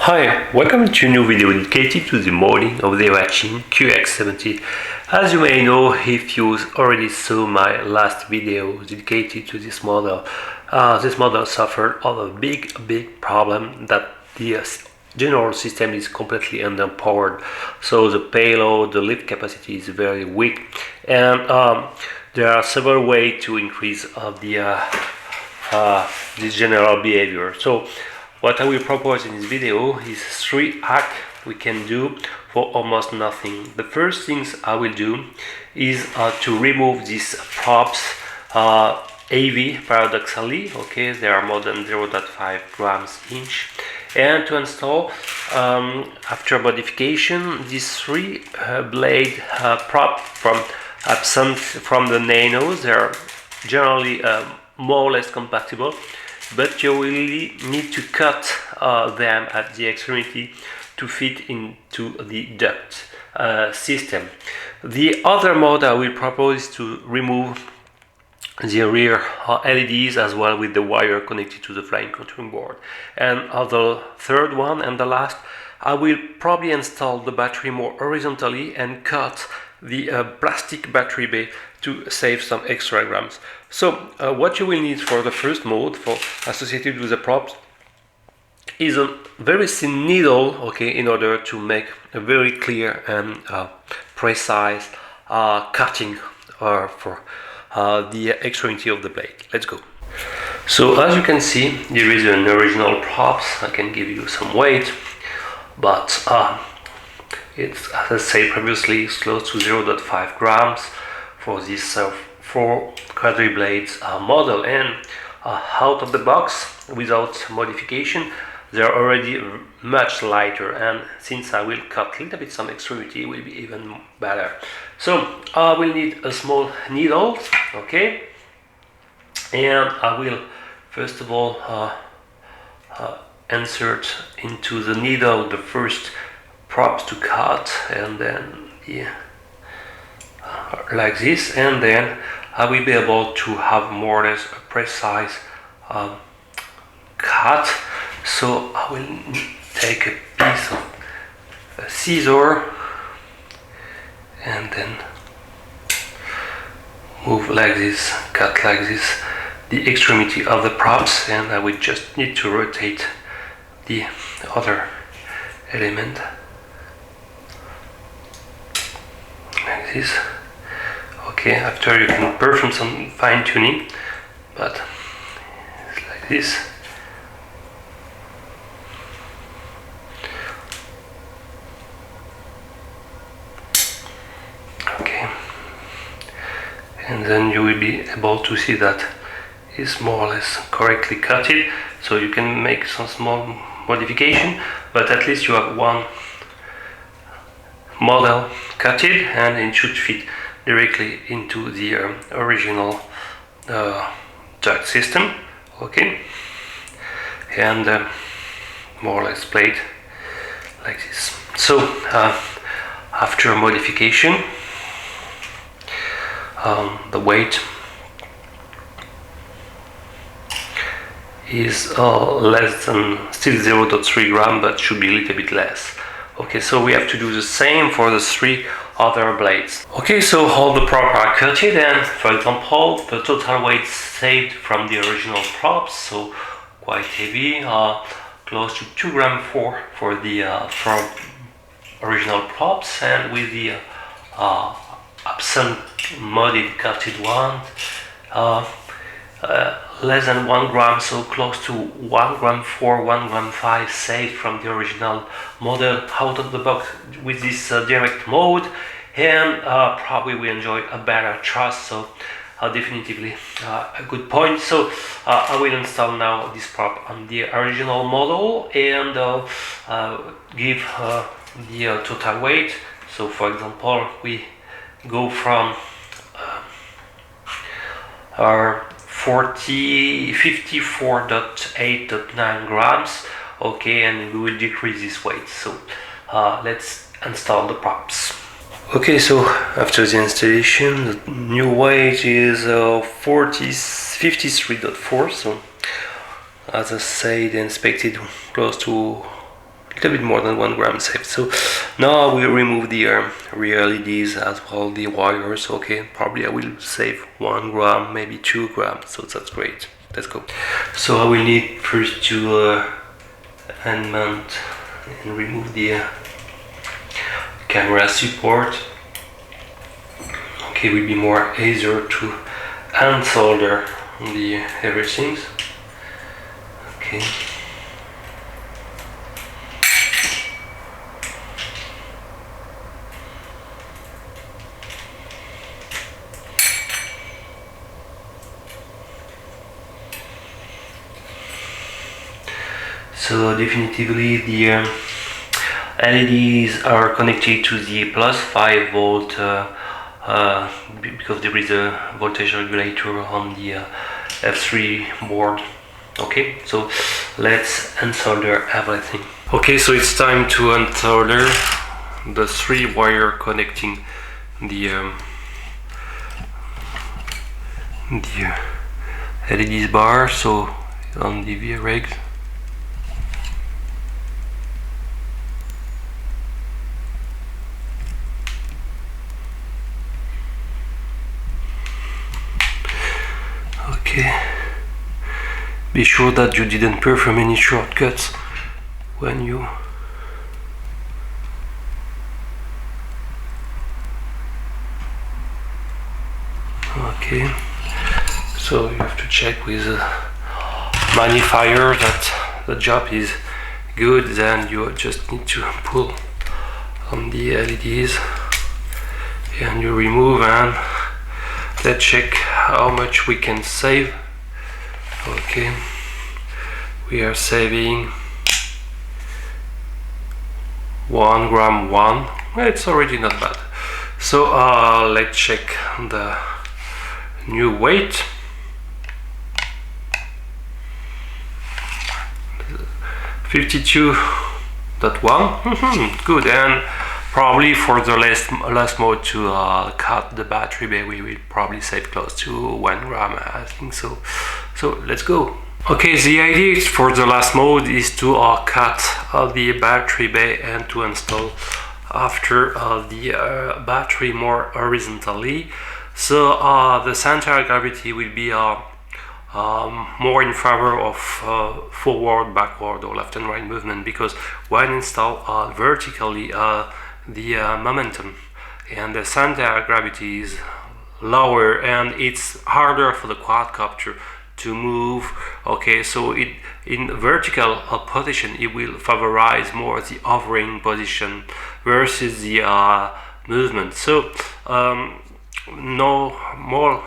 Hi, welcome to a new video dedicated to the modding of the Eachine QX70. As you may know, if you already saw my last video dedicated to this model suffered of a big problem that the general system is completely underpowered. So the payload, the lift capacity is very weak, and there are several ways to increase this general behavior. So what I will propose in this video is 3 hacks we can do for almost nothing. The first things I will do is to remove these props AV paradoxically. Okay, they are more than 0.5 grams each, and to install after modification these 3 blade prop absent from the nanos. They are generally more or less compatible, but you will need to cut them at the extremity to fit into the duct system. The other mode I will propose is to remove the rear LEDs as well with the wire connected to the flying controlling board. And the third one and the last, I will probably install the battery more horizontally and cut the plastic battery bay to save some extra grams. So what you will need for the first mode associated with the props is a very thin needle, okay, in order to make a very clear and precise cutting for the extremity of the blade. Let's go. So as you can see, there is an original props. I can give you some weight, but it's, as I said previously, it's close to 0.5 grams for this 4 quadri blades model, and out of the box without modification they're already much lighter, and since I will cut a little bit some extremity, it will be even better. So I will need a small needle, okay, and I will first of all insert into the needle the first props to cut, and then like this, and then I will be able to have more or less a precise cut. So I will take a piece of a scissor and then move like this, cut like this the extremity of the props, and I will just need to rotate the other element like this. Okay, after you can perform some fine tuning, but it's like this. Okay, and then you will be able to see that it's more or less correctly cutted, so you can make some small modification, but at least you have one model cutted and it should fit directly into the original duct system. Okay, and more or less plate like this. So after modification, the weight is less than, still 0.3 gram, but should be a little bit less. Okay, so we have to do the same for the 3 other blades. Okay, so all the props are cutted, and for example the total weight saved from the original props, so quite heavy, close to 2 grams for the original props, and with the absent modded cutted one, less than 1 gram, so close to 1 gram 1 gram 5 saved from the original model out of the box with this direct mode, and probably we enjoy a better thrust, so definitively a good point. So I will install now this prop on the original model and give the total weight. So for example, we go from our 54.8.9 grams, okay, and we will decrease this weight. So let's install the props. Okay, so after the installation, the new weight is 53.4, so as I said, inspected close to little bit more than 1 gram saved. So now I will remove the rear LEDs as well, the wires. Okay, probably I will save 1 gram, maybe 2 grams. So that's great. Let's go. So I will need first to unmount and remove the camera support. Okay, it will be more easier to unsolder the everything. Okay. So definitively the LEDs are connected to the plus 5 volt because there is a voltage regulator on the F3 board. Okay, so let's unsolder everything. Okay, so it's time to unsolder the 3 wire connecting the LEDs bar, so on the VREGs. Okay, be sure that you didn't perform any shortcuts when you okay, so you have to check with the magnifier that the job is good. Then you just need to pull on the LEDs and you remove, and let's check how much we can save. Okay, we are saving 1 gram 1. It's already not bad. So let's check the new weight. 52.1. Good. And probably for the last mode to cut the battery bay, we will probably save close to 1 gram, I think so. So let's go. Okay, the idea for the last mode is to cut the battery bay and to install after the battery more horizontally. So the center of gravity will be more in favor of forward, backward, or left and right movement, because when installed vertically, the momentum and the center of gravity is lower and it's harder for the quadcopter to move. Okay, so in vertical position it will favorize more the hovering position versus the movement. So no more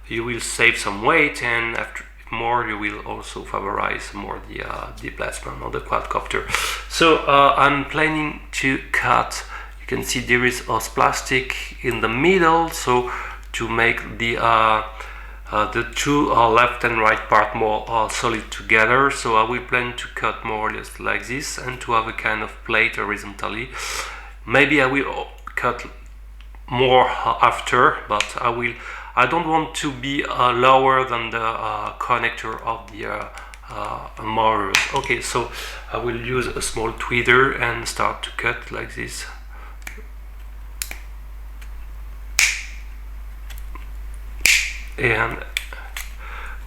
you will save some weight, and after more you will also favorize more the displacement of the quadcopter. So I'm planning to cut, you can see there is a plastic in the middle, so to make the two left and right part more solid together. So I will plan to cut more or less like this and to have a kind of plate horizontally. Maybe I will cut more after, but I don't want to be lower than the connector of the motors. Okay, so I will use a small tweezer and start to cut like this. And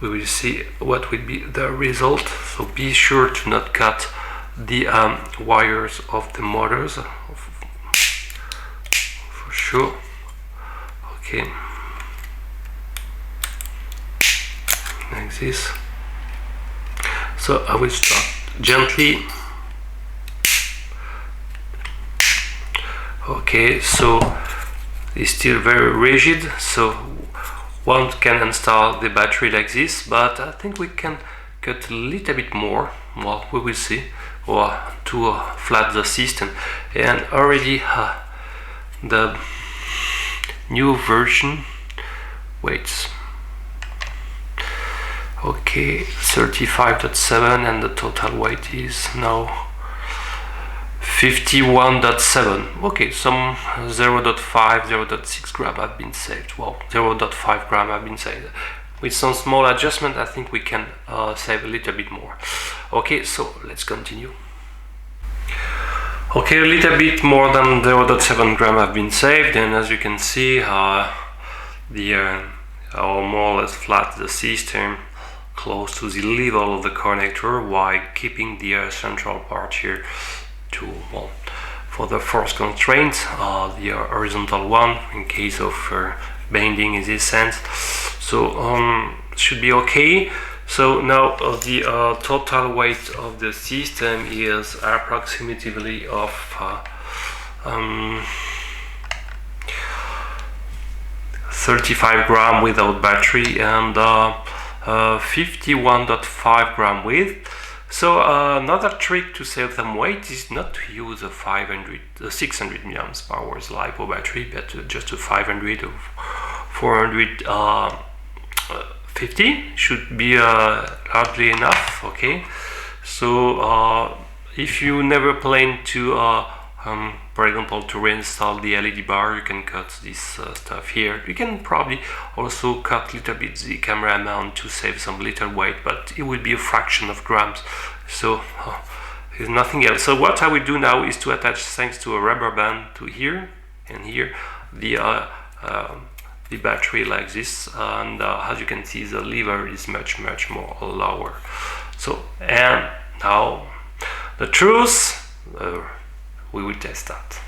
we will see what will be the result. So be sure to not cut the wires of the motors for sure. Okay, like this. So I will start gently. Okay, so it's still very rigid, so one can install the battery like this, but I think we can cut a little bit more. Well, we will see, or to flat the system. And already the new version weights. Okay, 35.7, and the total weight is now 51.7. Okay, some 0.5, 0.6 gram have been saved. Well, 0.5 gram have been saved. With some small adjustment, I think we can save a little bit more. Okay, so let's continue. Okay, a little bit more than 0.7 gram have been saved, and as you can see, more or less flat the system close to the level of the connector, while keeping the central part here to, well, for the first constraint, the horizontal one in case of bending in this sense. So should be okay. So now the total weight of the system is approximately of 35 gram without battery and 51.5 gram with. So another trick to save some weight is not to use a 600 milliamps hours LiPo battery, but just a 500 or 450 should be largely enough. Okay, so if you never plan to for example, to reinstall the LED bar, you can cut this stuff here. You can probably also cut a little bit the camera mount to save some little weight, but it will be a fraction of grams, so there's nothing else. So what I will do now is to attach, thanks to a rubber band, to here and here, the battery like this, and as you can see, the lever is much more lower. So, and now the truth, we will test that.